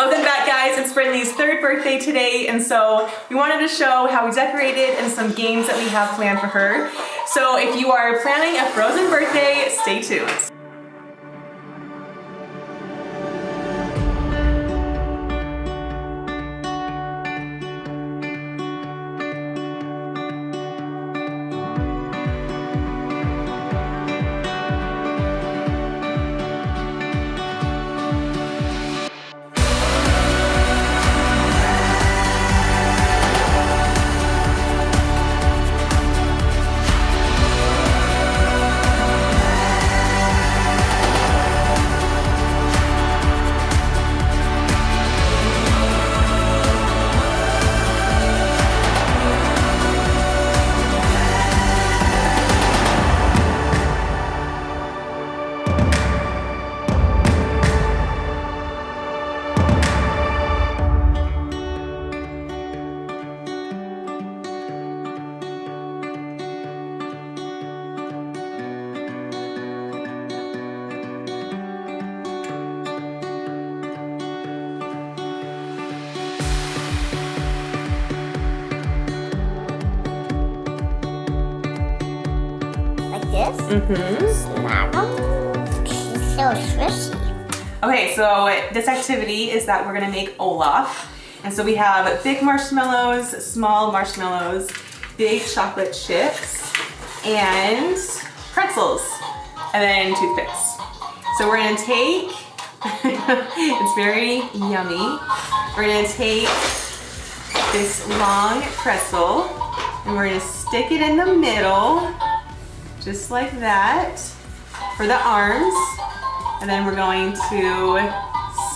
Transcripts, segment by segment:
Welcome back, guys. It's Brindley's third birthday today, and so we wanted to show how we decorated and some games that we have planned for her. So if you are planning a frozen birthday, stay tuned. She's so squishy. Okay, so this activity is that we're gonna make Olaf. And so we have big marshmallows, small marshmallows, big chocolate chips, and pretzels, and then toothpicks. So we're gonna take, it's very yummy. We're gonna take this long pretzel and we're gonna stick it in the middle, just like that, for the arms. And then we're going to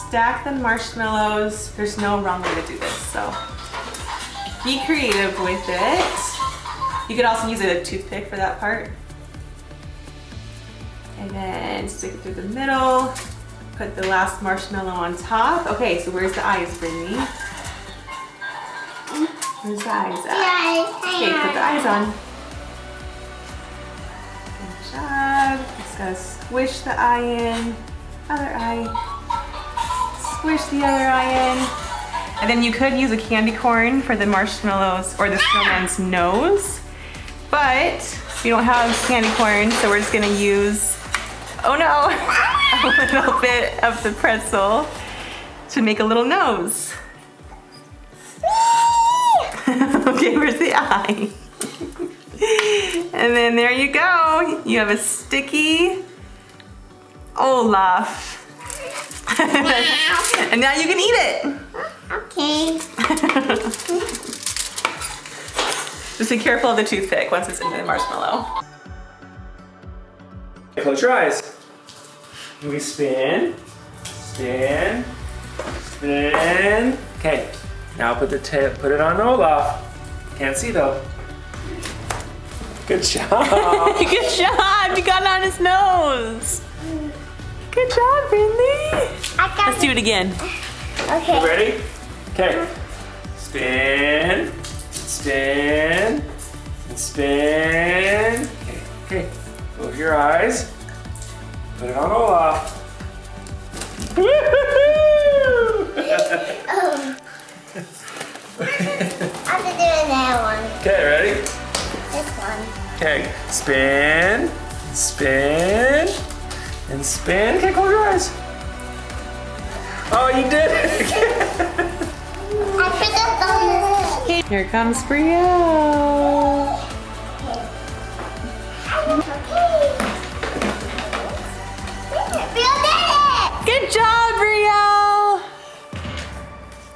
stack the marshmallows. There's no wrong way to do this, so be creative with it. You could also use a toothpick for that part. And then stick it through the middle. Put the last marshmallow on top. Okay, so where's the eyes, Brittany? Where's the eyes at? Okay, put the eyes on. Good job. Just gotta squish the eye in. Other eye. Squish the other eye in. And then you could use a candy corn for the marshmallows or the snowman's nose. But we don't have candy corn, so we're just gonna use, oh no, a little bit of the pretzel to make a little nose. Okay, where's the eye? And then there you go. You have a sticky Olaf. And now you can eat it. Okay. Just be careful of the toothpick once it's in the marshmallow. Close your eyes. We spin, spin, spin. Okay, now put the tip, put it on Olaf. Can't see though. Good job. Good job, you got it on his nose. Good job, Brindley. Let's do it again. Okay. You ready? Okay. Spin, spin, and spin. Okay, okay. Close your eyes. Put it on Olaf. I'm doing that one. Okay, ready? This one. Okay, spin, spin, and spin. Okay, close your eyes. Oh, you did it! I put that on this. Here comes Brio. Good job, Brio.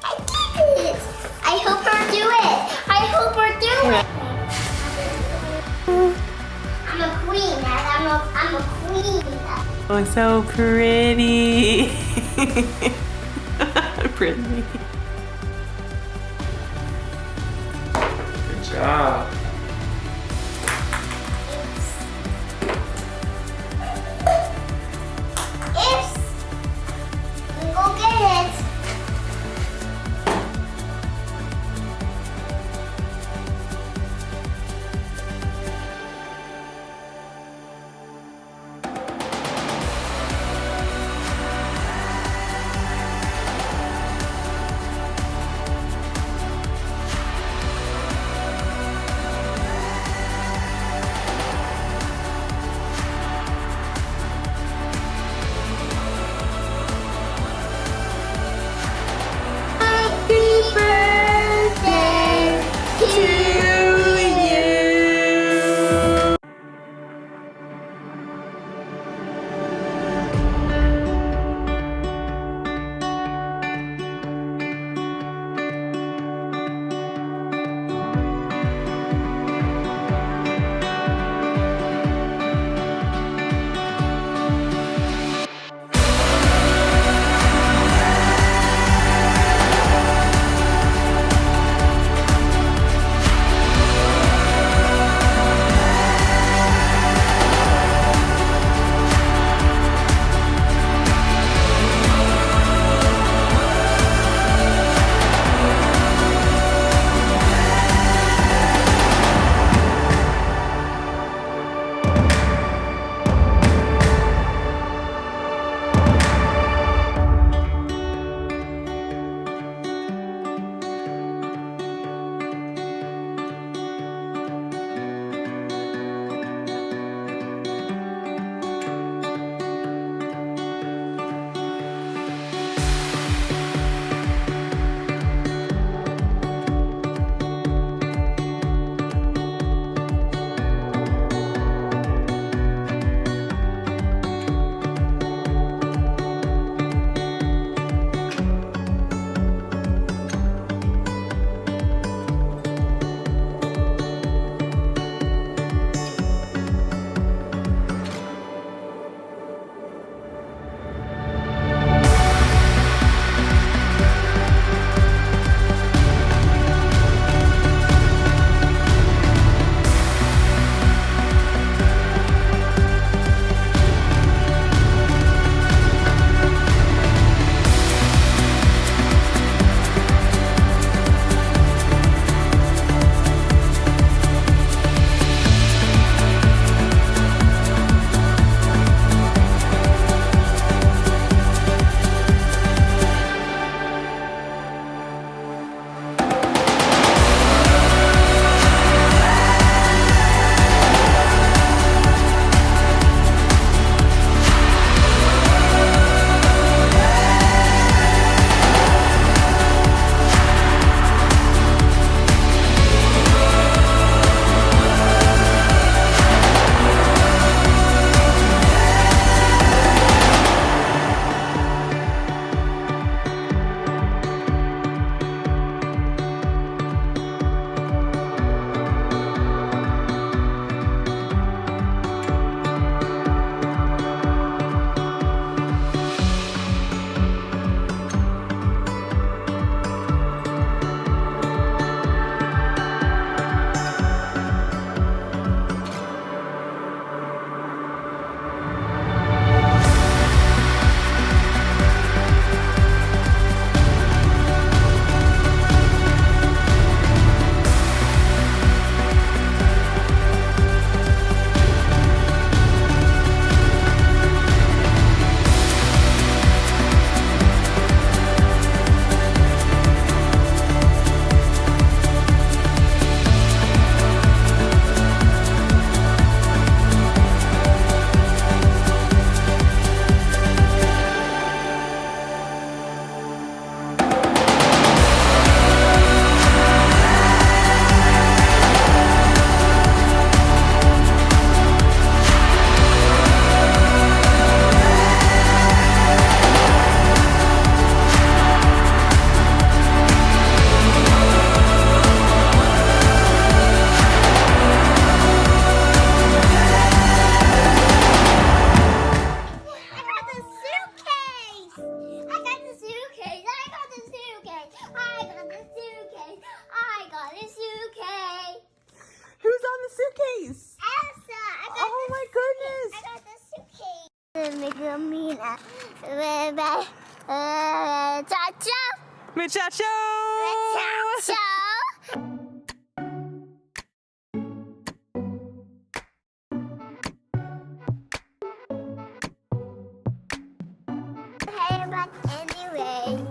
I did it. I hope her do it. I hope her do it. I'm a queen, Dad. I'm a queen. Oh, so pretty. Pretty. Good job. Oops. Go get it. Cha-cha. Muchacho! Cha-cha. Hey, but anyway.